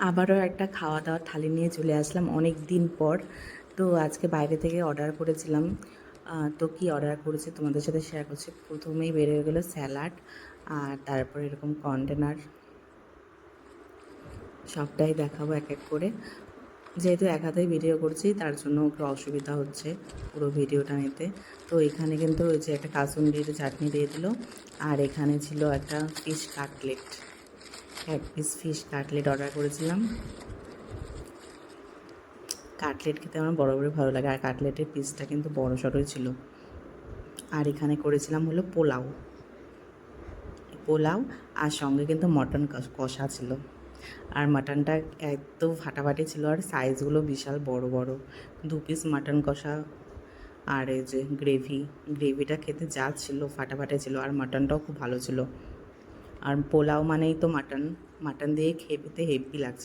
আবারও একটা খাওয়া দাওয়ার থালি নিয়ে চলে আসলাম অনেক দিন পর। তো আজকে বাইরে থেকে অর্ডার করেছিলাম। তো কী অর্ডার করেছি তোমাদের সাথে শেয়ার করছি। প্রথমেই বের হয়ে গেলো স্যালাড, আর তারপরে এরকম কন্টেনার। সবটাই দেখাবো এক এক করে। যেহেতু এক হাতেই ভিডিও করছি তার জন্য একটু অসুবিধা হচ্ছে পুরো ভিডিওটা নিতে। তো এখানে কিন্তু ওই যে একটা কাসুন্দির চাটনি দিয়ে দিল, আর এখানে ছিল একটা ফিশ কাটলেট। এক পিস ফিশ কাটলেট অর্ডার করেছিলাম। কাটলেট খেতে আমার বরাবরই ভালো লাগে, আর কাটলেটের পিসটা কিন্তু বড় সড়োই ছিল। আর এখানে করেছিলাম হলো পোলাও। পোলাও আর সঙ্গে কিন্তু মটন কষা ছিল। আর মাটনটা একদম ফাটাফাটি ছিল, আর সাইজগুলো বিশাল বড় বড়। 2 পিস মাটন কষা, আর এই যে গ্রেভিটা খেতে যা ছিল ফাটাফাটি ছিল, আর মাটনটাও খুব ভালো ছিল। আর পোলাও মানেই তো মাটন দিয়ে খেতে হেভি লাগছে।